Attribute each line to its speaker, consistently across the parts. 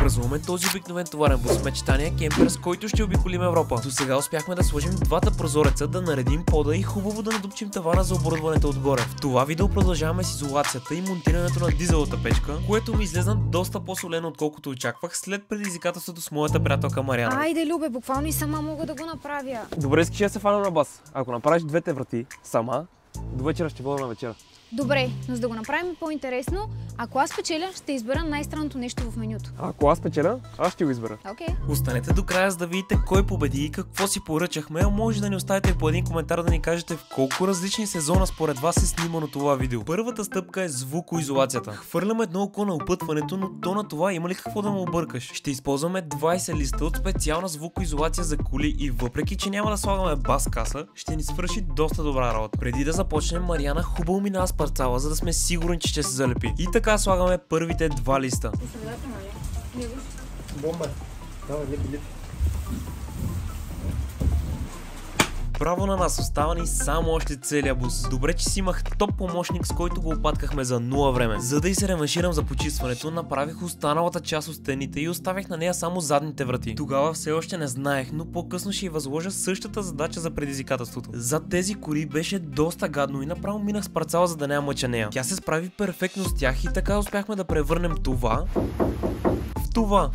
Speaker 1: Празнуваме този обикновен товарен бус мечтания кемпер, с който ще обиколим Европа. До сега успяхме да сложим двата прозореца, да наредим пода и хубаво да надупчим тавана за оборудването отгоре. В това видео продължаваме с изолацията и монтирането на дизелата печка, което ми излезна доста по-солено, отколкото очаквах след предизвикателството с моята приятелка Мариана.
Speaker 2: Айде, Любе, буквално и сама мога да го направя.
Speaker 3: Добре, искаш да се фана на бас. Ако направиш двете врати сама, до вечера ще бъда на вечера.
Speaker 2: Добре, но за да го направим по-интересно, ако аз печеля, ще избера най-странното нещо в менюто.
Speaker 3: Ако аз печеля, аз ще го избера.
Speaker 2: Окей.
Speaker 1: Останете до края, за да видите кой победи и какво си поръчахме, а може да ни оставите по един коментар да ни кажете в колко различни сезона според вас е снимано това видео. Първата стъпка е звукоизолацията. Хвърляме едно око на опътването, но то на това има ли какво да му объркаш? Ще използваме 20 листа от специална звукоизолация за коли и въпреки, че няма да слагаме бас каса, ще ни свърши доста добра работа. Преди да започнем, Мариана хубаво минава с парцала, за да сме сигурни, че ще се залепи. И така слагаме първите два листа.
Speaker 3: Бомба. Давай, лепи.
Speaker 1: Браво на нас, остава ни само още целия бус. Добре, че си имах топ помощник, с който го опаткахме за 0 време. За да и се реванширам за почистването, направих останалата част от стените и оставих на нея само задните врати. Тогава все още не знаех, но по-късно ще й възложа същата задача за предизвикателството. Зад тези кори беше доста гадно и направо минах с парцала, за да няма мъча нея. Тя се справи перфектно с тях и така успяхме да превърнем това в това.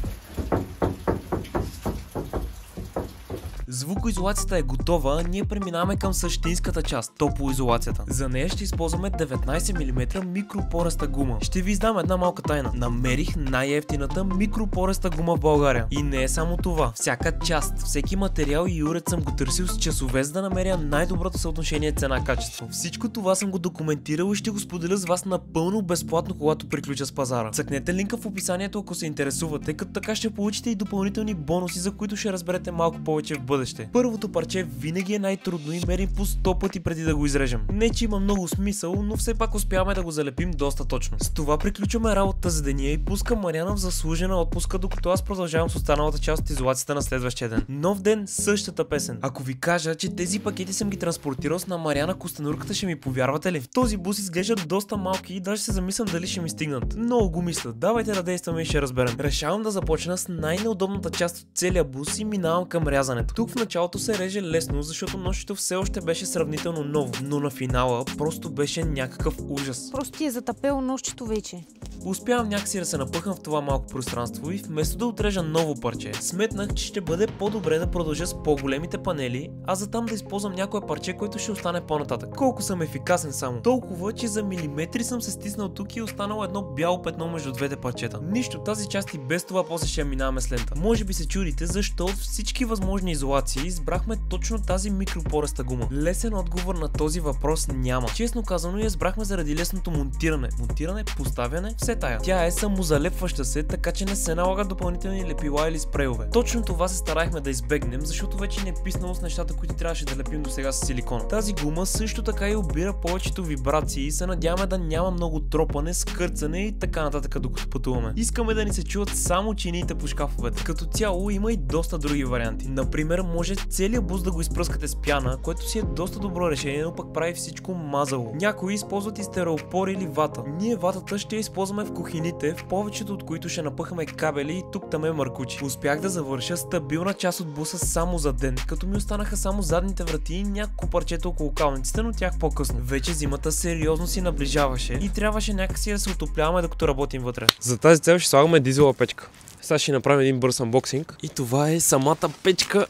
Speaker 1: Звукоизолацията е готова, а ние преминаваме към същинската част – топлоизолацията. За нея ще използваме 19 мм микропореста гума. Ще ви издам една малка тайна. Намерих най-евтината микропореста гума в България. И не е само това. Всяка част, всеки материал и уред съм го търсил с часове, за да намеря най-доброто съотношение цена-качество. Всичко това съм го документирал и ще го споделя с вас напълно безплатно, когато приключа с пазара. Цъкнете линка в описанието, ако се интересувате, като така ще получите и допълнителни бонуси, за които ще разберете малко повече в бъдеще. Първото парче винаги е най-трудно и мерим по 100 пъти преди да го изрежем. Не, че има много смисъл, но все пак успяваме да го залепим доста точно. С това приключваме работата за деня и пускам Мариана в заслужена отпуска, докато аз продължавам с останалата част от изолацията на следващия ден. Нов ден, същата песен. Ако ви кажа, че тези пакети съм ги транспортирал с на Мариана Костенурката, ще ми повярвате ли? В този бус изглеждат доста малки и даже се замислям дали ще ми стигнат. Много го мисля. Давайте да действаме и ще разберем. Решавам да започна с най-неудобната част от целия бус и минавам към рязането. Тук в началото се реже лесно, защото нощито все още беше сравнително ново, но на финала просто беше някакъв ужас.
Speaker 2: Просто ти е затъпело нощчето вече.
Speaker 1: Успявам някакси да се напъхам в това малко пространство и вместо да отрежа ново парче, сметнах, че ще бъде по-добре да продължа с по-големите панели, а за там да използвам някое парче, което ще остане по-нататък. Колко съм ефикасен само. Толкова, че за милиметри съм се стиснал тук и е останало едно бяло петно между двете парчета. Нищо, тази част и без това после ще я минаваме с лента. Може би се чудите защо от всички възможни изолации избрахме точно тази микропореста гума. Лесен отговор на този въпрос няма. Честно казано, я избрахме заради лесното монтиране. Монтиране, поставяне, все тая. Тя е самозалепваща се, така че не се налагат допълнителни лепила или спрейове. Точно това се старахме да избегнем, защото вече не е писнало с нещата, които трябваше да лепим до сега с силикон. Тази гума също така и обира повечето вибрации и се надяваме да няма много тропане, скърцане и така нататък, докато пътуваме. Искаме да ни се чуват само чиниите по шкафовете. Като цяло има и доста други варианти. Например, може целият бус да го изпръскате с пяна, което си е доста добро решение, но пък прави всичко мазало. Някои използват и стереопор или вата. Ние ватата ще използваме в кухините, в повечето от които ще напъхаме кабели и тук там маркучи. Успях да завърша стабилна част от буса само за ден, като ми останаха само задните врати и няколко парчета около калниците, но тях по-късно. Вече зимата сериозно си наближаваше и трябваше някакси да се отопляваме докато работим вътре.
Speaker 3: За тази цел ще слагаме дизела печка. Сега ще направим един бърз анбоксинг.
Speaker 1: И това е самата печка.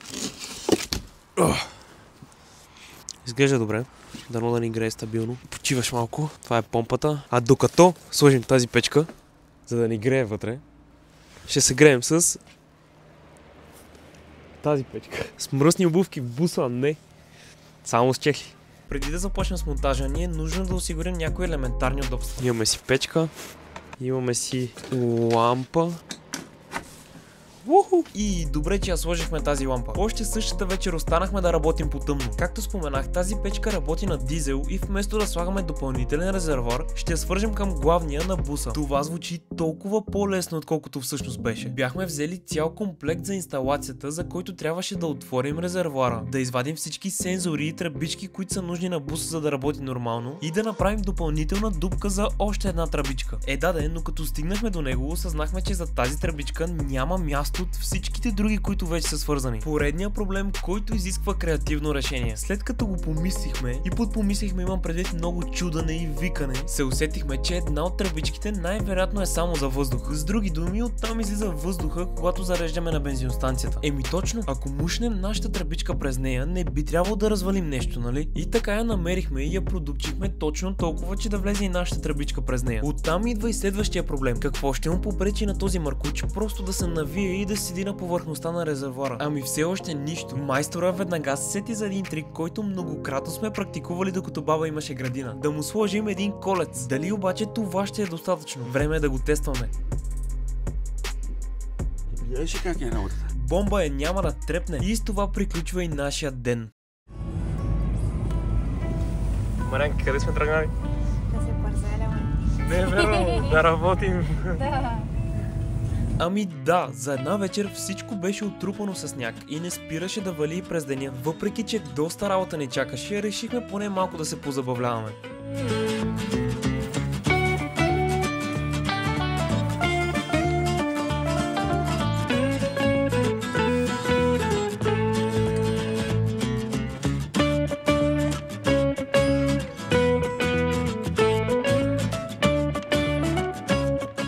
Speaker 1: Изглежда добре. Дано да ни грее стабилно. Почиваш малко. Това е помпата. А докато сложим тази печка,
Speaker 3: За да ни грее вътре, ще се греем с тази печка.
Speaker 1: с мръсни обувки в буса, не.
Speaker 3: Само с чехли.
Speaker 1: Преди да започнем с монтажа, ни е нужно да осигурим някои елементарни удобства.
Speaker 3: Имаме си печка, имаме си лампа,
Speaker 1: И добре, че я сложихме тази лампа. Още същата вечер останахме да работим по тъмно. Както споменах, тази печка работи на дизел и вместо да слагаме допълнителен резервоар, ще я свържем към главния на буса. Това звучи толкова по-лесно, отколкото всъщност беше. Бяхме взели цял комплект за инсталацията, за който трябваше да отворим резервоара, да извадим всички сензори и тръбички, които са нужни на буса, за да работи нормално, и да направим допълнителна дупка за още една тръбичка. Но като стигнахме до него, осъзнахме, че за тази тръбичка няма място от всичките други, които вече са свързани. Поредният проблем, който изисква креативно решение. След като го помислихме, и под помислихме имам предвид много чудане и викане, се усетихме, че една от тръбичките най-вероятно е само за въздух. С други думи, оттам излиза въздуха, когато зареждаме на бензиностанцията. Точно, ако мушнем нашата тръбичка през нея, не би трябвало да развалим нещо, нали? И така я намерихме и я продукчихме точно толкова, че да влезе и нашата тръбичка през нея. Оттам идва и следващия проблем. Какво ще му попречи на този маркуч просто да се навие и да седи на повърхността на резервоара? Все още нищо. Майстора веднага се сети за един трик, който многократно сме практикували, докато баба имаше градина. Да му сложим един колец. Дали обаче това ще е достатъчно? Време е да го тестваме.
Speaker 4: Гледаш как е работата?
Speaker 1: Бомба няма да трепне и с това приключва и нашия ден. Марянка, къде сме тръгнали?
Speaker 2: Да се парзеляме.
Speaker 1: Не, верно, да работим.
Speaker 2: Да.
Speaker 1: Да, за една вечер всичко беше отрупано с сняг и не спираше да вали и през деня. Въпреки че доста работа ни чакаше, решихме поне малко да се позабавляваме.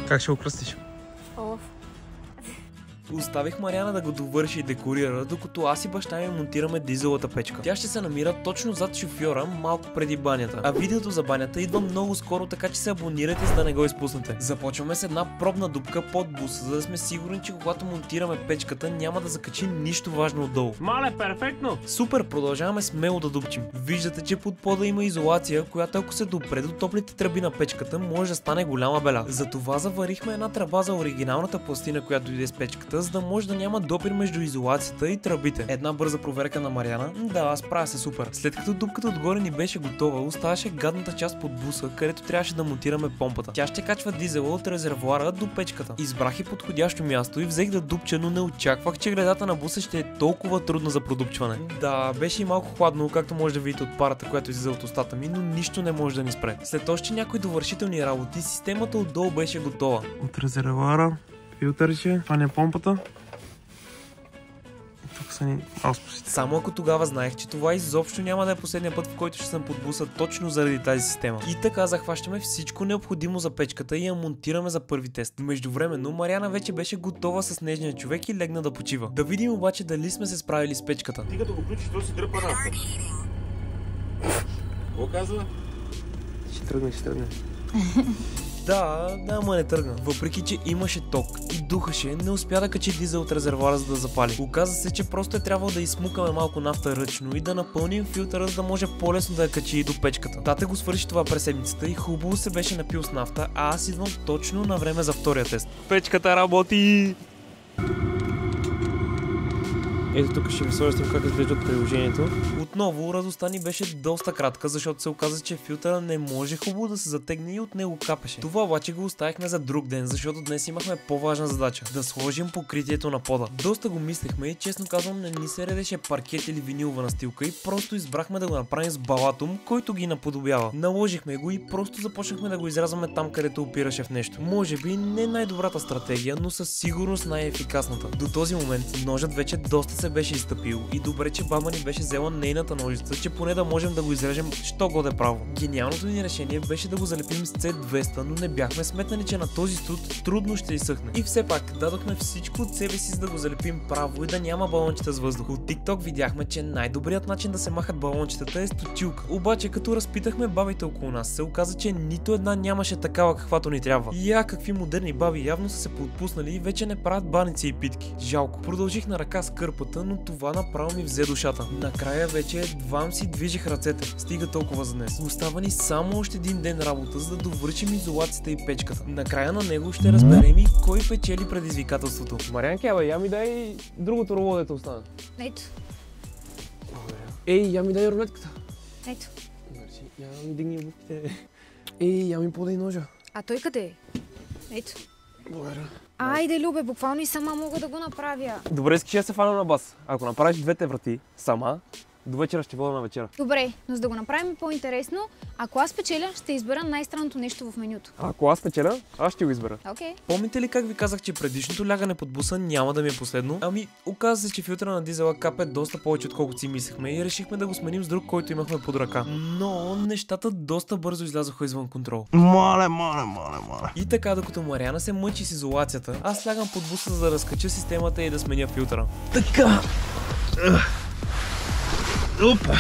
Speaker 1: Как ще го кръстиш? Оставих Мариана да го довърши и декорира, докато аз и баща ми монтираме дизелата печка. Тя ще се намира точно зад шофьора, малко преди банята. А видеото за банята идва много скоро, така че се абонирайте, за да не го изпуснете. Започваме с една пробна дупка под буса, за да сме сигурни, че когато монтираме печката, няма да закачи нищо важно отдолу.
Speaker 3: Мале, перфектно!
Speaker 1: Супер, продължаваме смело да дупчим. Виждате, че под пода има изолация, която ако се допре до топлите тръби на печката, може да стане голяма беля. Затова заварихме една тръба за оригиналната пластина, която дойде с печката, за да може да няма допир между изолацията и тръбите. Една бърза проверка на Мариана. Да, справя се супер. След като дупката отгоре ни беше готова, оставаше гадната част под буса, където трябваше да монтираме помпата. Тя ще качва дизела от резервоара до печката. Избрах и подходящо място и взех да дупча, но не очаквах, че гредата на буса ще е толкова трудна за продупчване. Да, беше и малко хладно, както може да видите от парата, която излиза от устата ми, но нищо не може да ни спре. След още някои довършителни работи, системата отдолу беше готова.
Speaker 3: От резервоара, филтърче, това не е помпата. Тук са ни разпусите.
Speaker 1: Само ако тогава знаех, че това изобщо няма да е последния път, в който ще съм под буса точно заради тази система. И така захващаме всичко необходимо за печката и я монтираме за първи тест. Междувременно Мариана вече беше готова с нежния човек и легна да почива. Да видим обаче дали сме се справили с печката.
Speaker 4: Ти като го включиш, то си дръпа нафта. Какво казва?
Speaker 3: Ще тръгне.
Speaker 1: Да, ама не тръгна. Въпреки, че имаше ток и духаше, не успя да качи дизел от резервоара, за да запали. Оказа се, че просто е трябвало да изсмукаме малко нафта ръчно и да напълним филтъра, за да може по-лесно да я качи и до печката. Тате го свърши това през седмицата и хубаво се беше напил с нафта, а аз идвам точно на време за втория тест.
Speaker 3: Печката работи! Ето тук ще ви сложим как изглежда от приложението.
Speaker 1: Отново радостта ни беше доста кратка, защото се оказа, че филтъра не може хубаво да се затегне и от него капеше. Това обаче го оставихме за друг ден, защото днес имахме по-важна задача – да сложим покритието на пода. Доста го мислехме и честно казвам не ни се редеше паркет или винилова настилка и просто избрахме да го направим с балатум, който ги наподобява. Наложихме го и просто започнахме да го изрязваме там, където опираше в нещо. Може би не най-добрата стратегия, но със сигурност най-ефикасната. До този момент ножът вече доста се беше изтъпил и добре, че баба ни беше взела нейната ножица, че поне да можем да го изрежем, що годе право. Гениалното ни решение беше да го залепим с C200, но не бяхме сметнали, че на този студ трудно ще изсъхне. И все пак дадохме всичко от себе си, за да го залепим право и да няма балончета с въздух. От TikTok видяхме, че най-добрият начин да се махат балончетата е с точилка. Обаче като разпитахме бабите около нас, се оказа, че нито една нямаше такава, каквато ни трябва. Какви модерни баби явно са се подпуснали и вече не правят баници и питки. Жалко. Продължих на ръка с кърпата работа, но това направо ми взе душата. Накрая вече едвам си движих ръцете. Стига толкова за днес. Остава ни само още един ден работа, за да довършим изолацията и печката. Накрая на него ще разберем и кой печели предизвикателството.
Speaker 3: Марианке, я ми дай другото руло, дето остана.
Speaker 2: Ето.
Speaker 3: Ей, я ми дай рулетката.
Speaker 2: Ето.
Speaker 3: Мерси, я ми дигни обувките. Ей, я ми подай ножа.
Speaker 2: А той къде е? Ето.
Speaker 3: Благодаря.
Speaker 2: Айде, Любе, буквално и сама мога да го направя.
Speaker 3: Добре, искаш да се фана на бас. Ако направиш двете врати сама, до вечера ще вода на вечера.
Speaker 2: Добре, но за да го направим по-интересно, ако аз печеля, ще избера най-странното нещо в менюто.
Speaker 3: А ако аз печеля, аз ще го избера.
Speaker 2: Окей.
Speaker 1: Помните ли как ви казах, че предишното лягане под буса няма да ми е последно? Ами, оказа се, че филтъра на дизела капе доста повече, отколкото си мислехме и решихме да го сменим с друг, който имахме под ръка. Но нещата доста бързо излязоха извън контрол.
Speaker 4: Моля.
Speaker 1: И така, докато Мариана се мъчи с изолацията, аз лягам под буса, за да разкача системата и да сменя филтъра.
Speaker 4: Така. Опа.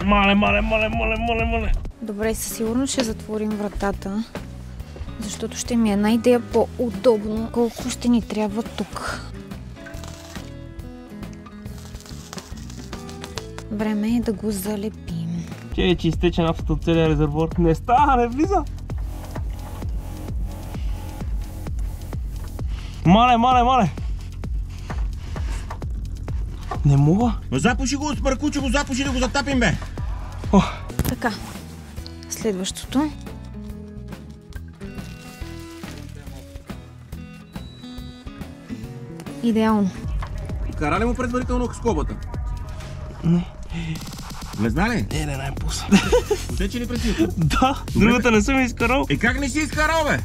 Speaker 4: Мале.
Speaker 2: Добре, със сигурност ще затворим вратата, защото ще ми е една идея по-удобно, колко ще ни трябва тук. Време е да го залепим.
Speaker 3: Че изтече нафтата от целия резервуар. Не става, не влиза. Мале. Не мога.
Speaker 4: Запуши го, смъркучи го, запуши да го затапим, бе.
Speaker 2: Така, следващото. Идеално.
Speaker 4: Кара ли му предварително скобата?
Speaker 3: Не.
Speaker 4: Влезна ли?
Speaker 3: Не, най-пусна.
Speaker 4: Отече ли през силко?
Speaker 3: Да, другата не съм изкарал.
Speaker 4: Как не си изкарал, бе?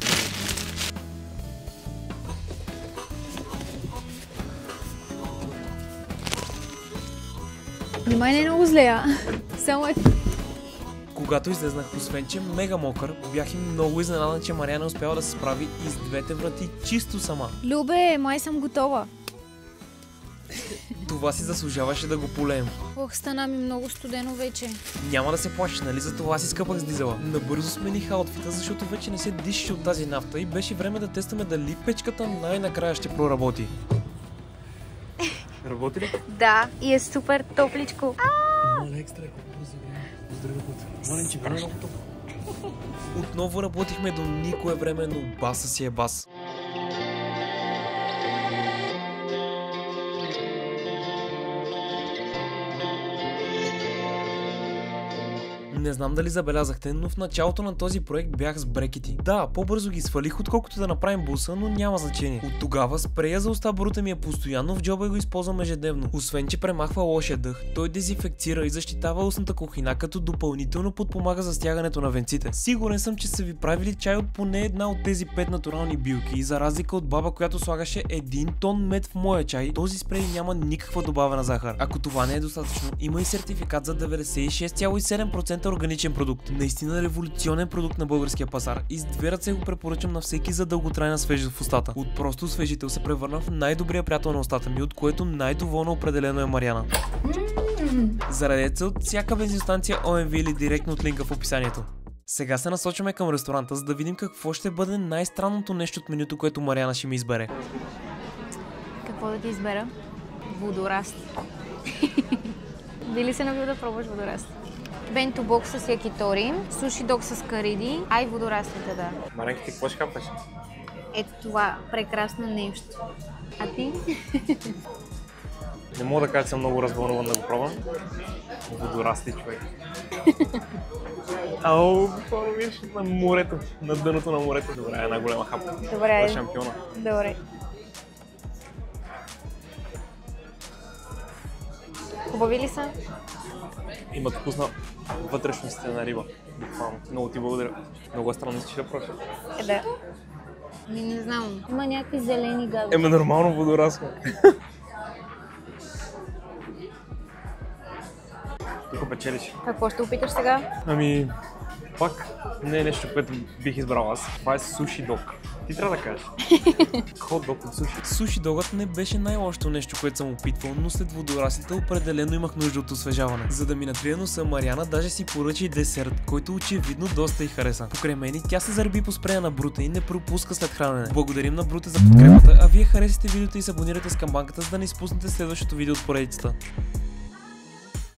Speaker 2: Нима не е много злея. Само е...
Speaker 1: Когато излезнах, освен че мега мокър, бях и много изненадан, че Мариана успява да се справи и с двете врати чисто сама.
Speaker 2: Любе, май съм готова.
Speaker 1: Това си заслужаваше да го полеем.
Speaker 2: Ох, стана ми много студено вече.
Speaker 1: Няма да се плашиш, нали? За това си скъпах с дизела. Набързо смених аутфита, защото вече не се дишаше от тази нафта и беше време да тестваме дали печката най-накрая ще проработи. Работи ли?
Speaker 2: Да, и е супер топличко.
Speaker 3: Моля, екстра,
Speaker 1: Отново работихме до никое време, но баса си е бас. Не знам дали забелязахте, но в началото на този проект бях с брекети. Да, по-бързо ги свалих, отколкото да направим буса, но няма значение. От тогава спрея за уста брута ми е постоянно в джоба и го използвам ежедневно. Освен че премахва лошия дъх, той дезинфекцира и защитава устната кухина, като допълнително подпомага за стягането на венците. Сигурен съм, че са ви правили чай от поне една от тези 5 натурални билки и за разлика от баба, която слагаше 1 тон мед в моя чай, този спрей няма никаква добавена захар. Ако това не е достатъчно, има и сертификат за 96,7% органичен продукт. Наистина революционен продукт на българския пазар и с две ръце го препоръчам на всеки за дълготрайна свежест в устата. От просто освежител се превърна в най-добрия приятел на устата ми, от което най-доволна определено е Мариана. Зарадете се от всяка бензиностанция OMV или директно от линка в описанието. Сега се насочваме към ресторанта, за да видим какво ще бъде най-странното нещо от менюто, което Мариана ще ми избере.
Speaker 2: Какво да ти избера? Водораст. Би ли се навил да пробваш водораст? Бенто бокс с якитори, суши дог с кариди, а и водорастите, да.
Speaker 3: Маренки, ти какво ще хапваш?
Speaker 2: Ето това прекрасно нещо. А ти?
Speaker 3: Не мога да кажа, че съм много развълнуван да го пробвам. Водорасти, човек. Ау, буквално виж на морето, на дъното на морето. Добре, една голема хапка.
Speaker 2: Добре.
Speaker 3: За шампиона.
Speaker 2: Добре. Хубави ли са?
Speaker 3: Имат вкусна вътрешността на риба. Буквално. Много ти благодаря. Много е странно, че да проша.
Speaker 2: Да. Не знам. Има някакви зелени гадости.
Speaker 3: Нормално водораска. Тук печелиш.
Speaker 2: Какво ще опиташ сега?
Speaker 3: Ами, пак не е нещо, което бих избрал аз. Това е суши дог. Ти трябва да кажеш. Хот дог от суши.
Speaker 1: Суши догът не беше най-лошото нещо, което съм опитвал, но след водораслите определено имах нужда от освежаване. За да ми натрия носа, Мариана даже си поръча и десерт, който очевидно доста й хареса. Покрай мен тя се зарби по спрея на Брута и не пропуска след хранене. Благодарим на Брута за подкрепата, а вие харесайте видеото и се абонирайте с камбанката, за да не изпуснете следващото видео от поредицата.